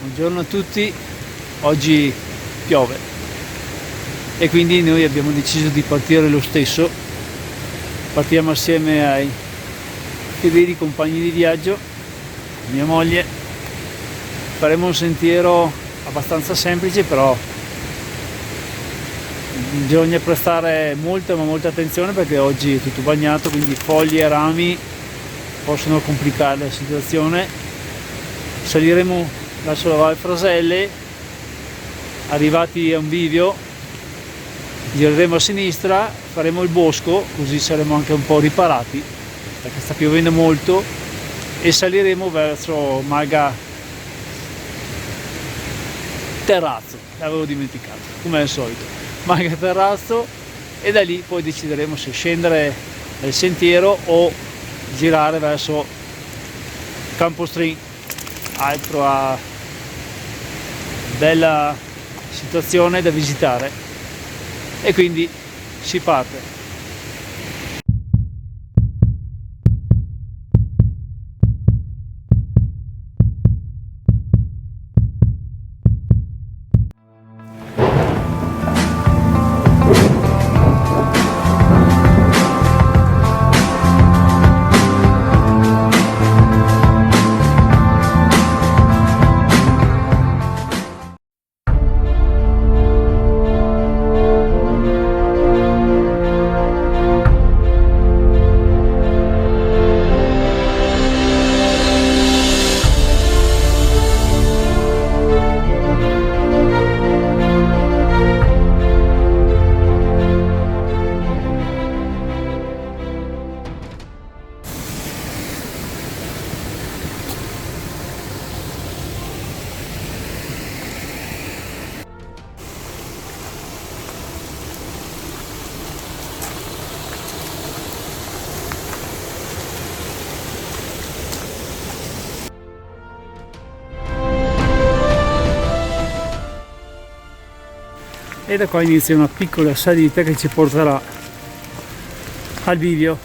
Buongiorno a tutti, oggi piove e quindi noi abbiamo deciso di partire lo stesso. Partiamo assieme ai fedeli compagni di viaggio, mia moglie. Faremo un sentiero abbastanza semplice, però bisogna prestare molta attenzione perché oggi è tutto bagnato, quindi foglie e rami possono complicare la situazione. Saliremo verso la Val Fraselle, arrivati a un bivio gireremo a sinistra, faremo il bosco, così saremo anche un po' riparati perché sta piovendo molto, e saliremo verso Malga Terrazzo, l'avevo dimenticato come al solito, Malga Terrazzo, e da lì poi decideremo se scendere nel sentiero o girare verso Campostrin, altra bella situazione da visitare, e quindi si parte. E da qua inizia una piccola salita che ci porterà al bivio.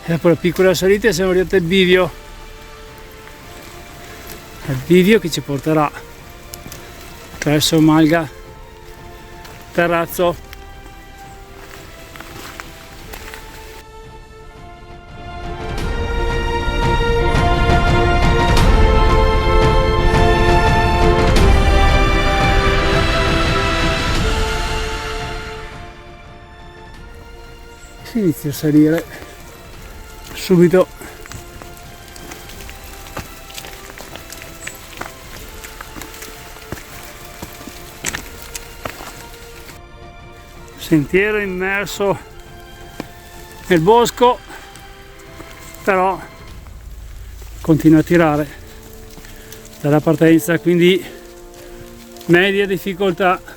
E dopo la piccola salita siamo arrivati al bivio che ci porterà verso Malga Terrazzo. Si inizia a salire subito. Sentiero immerso nel bosco, però continua a tirare dalla partenza, quindi media difficoltà.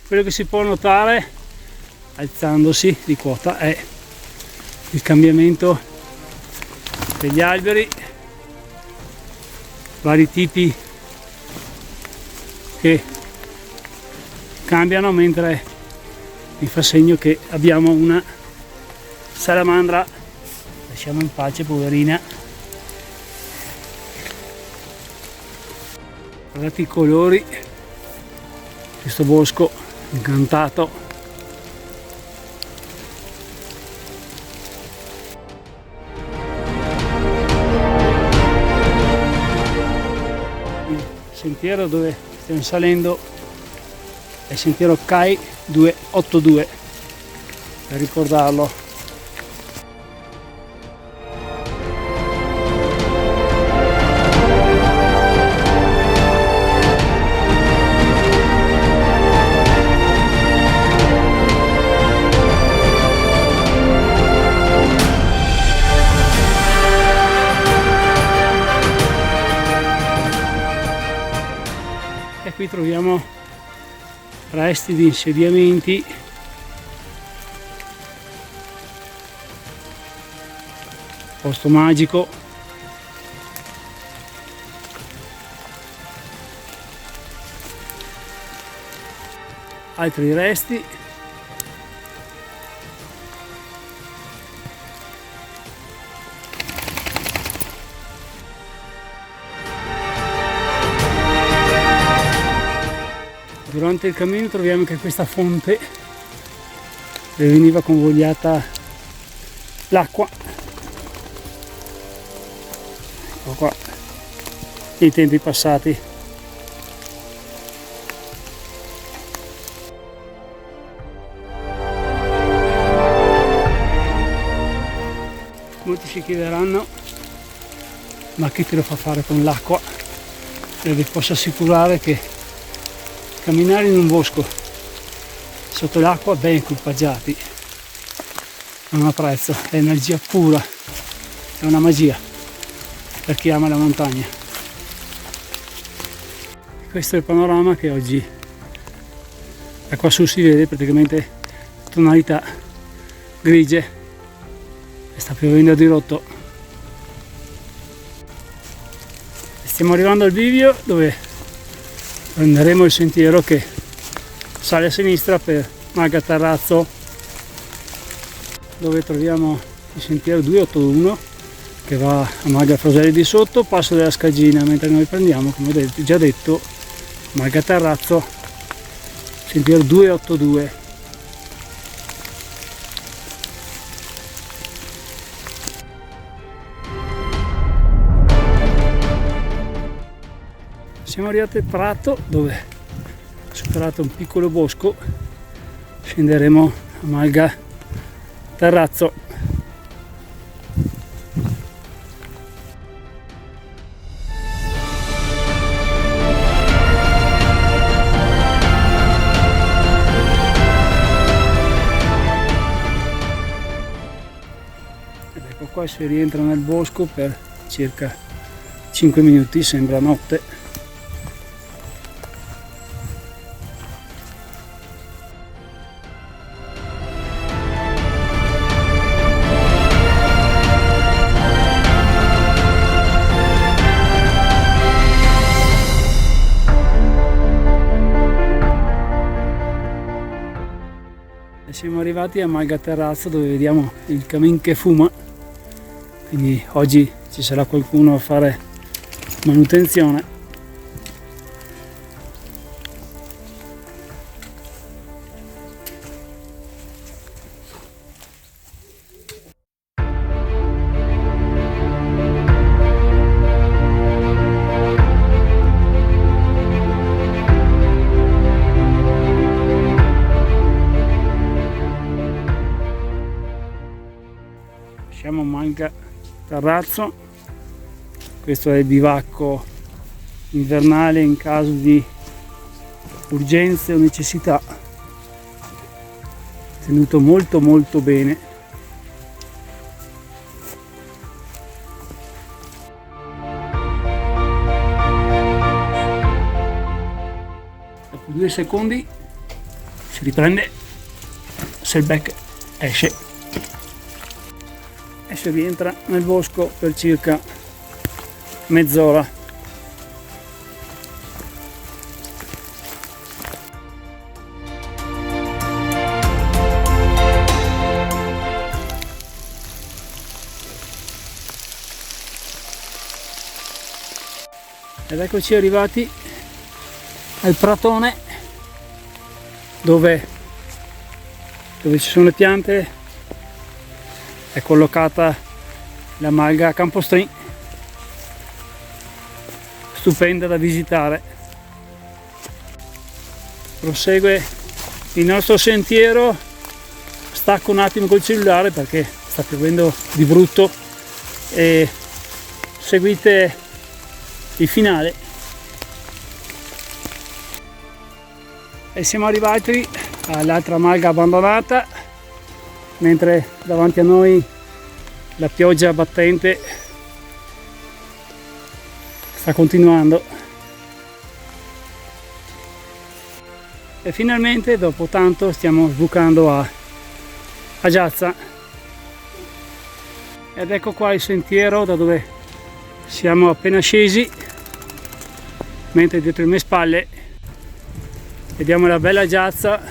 Quello che si può notare alzandosi di quota è il cambiamento degli alberi, vari tipi che cambiano, mentre mi fa segno che abbiamo una salamandra. Lasciamo in pace, poverina. Guardate i colori, questo bosco incantato. Il sentiero dove stiamo salendo è il sentiero CAI 282, per ricordarlo. qui troviamo resti di insediamenti, posto magico. Altri resti. Durante il cammino troviamo anche questa fonte dove veniva convogliata l'acqua. Ecco qua, nei tempi passati. Molti si chiederanno: ma chi te lo fa fare con l'acqua? E vi posso assicurare che camminare in un bosco sotto l'acqua ben equipaggiati non ha prezzo, è energia pura, è una magia per chi ama la montagna. Questo è il panorama che oggi da qua su si vede, praticamente tonalità grigie e sta piovendo a dirotto. Stiamo arrivando al bivio dove prenderemo il sentiero che sale a sinistra per Malga Terrazzo, dove troviamo il sentiero 281 che va a Malga Froselli di sotto, passo della Scagina, mentre noi prendiamo, come ho già detto, Malga Terrazzo, sentiero 282. Siamo arrivati al prato dove, superato un piccolo bosco, scenderemo a Malga Terrazzo. Ed ecco qua si rientra nel bosco per circa 5 minuti, sembra notte. Siamo arrivati a Malga Terrazzo dove vediamo il cammin che fuma, quindi oggi ci sarà qualcuno a fare manutenzione. Siamo a Malga Terrazzo, questo è il bivacco invernale in caso di urgenze o necessità, tenuto molto molto bene. Dopo 2 secondi si riprende, se il bec esce. E si rientra nel bosco per circa mezz'ora. Ed eccoci arrivati al pratone dove ci sono le piante. È collocata la Malga Campostrin, stupenda da visitare. Prosegue il nostro sentiero, stacco un attimo col cellulare perché sta piovendo di brutto e seguite il finale. E siamo arrivati all'altra Malga abbandonata, mentre davanti a noi la pioggia battente sta continuando. E finalmente dopo tanto stiamo sbucando a Giazza. Ed ecco qua il sentiero da dove siamo appena scesi, mentre dietro le mie spalle vediamo la bella Giazza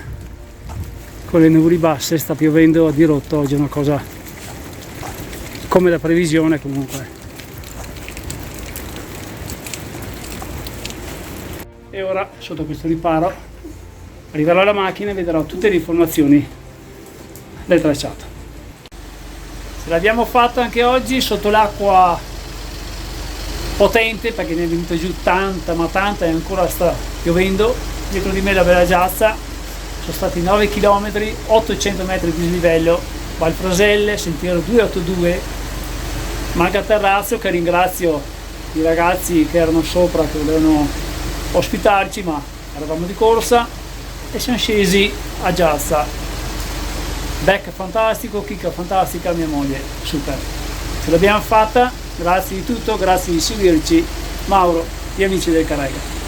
con le nuvole basse. Sta piovendo a dirotto, oggi è una cosa come da previsione comunque. E ora sotto questo riparo arriverò alla macchina e vedrò tutte le informazioni del tracciato. Ce l'abbiamo fatto anche oggi sotto l'acqua potente, perché ne è venuta giù tanta, ma tanta, e ancora sta piovendo. Dietro di me la bella Giazza, sono stati 9 km, 800 metri di dislivello, Valfraselle, sentiero 282, Mangaterrazzo, che ringrazio i ragazzi che erano sopra, che volevano ospitarci, ma eravamo di corsa, e siamo scesi a Giazza. Beck fantastico, chicca fantastica, mia moglie super. Ce l'abbiamo fatta, grazie di tutto, grazie di seguirci, Mauro, gli amici del Carrega.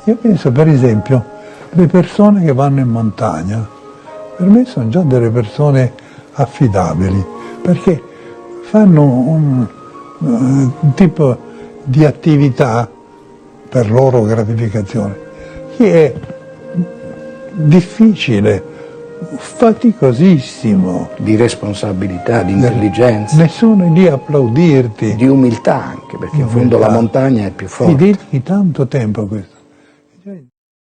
Io penso per esempio le persone che vanno in montagna, per me sono già delle persone affidabili, perché fanno un tipo di attività per loro gratificazione che è difficile, faticosissimo. Di responsabilità, di intelligenza. Nessuno è lì a applaudirti. Di umiltà anche, perché in fondo la montagna è più forte. Ti dedichi tanto tempo a questo.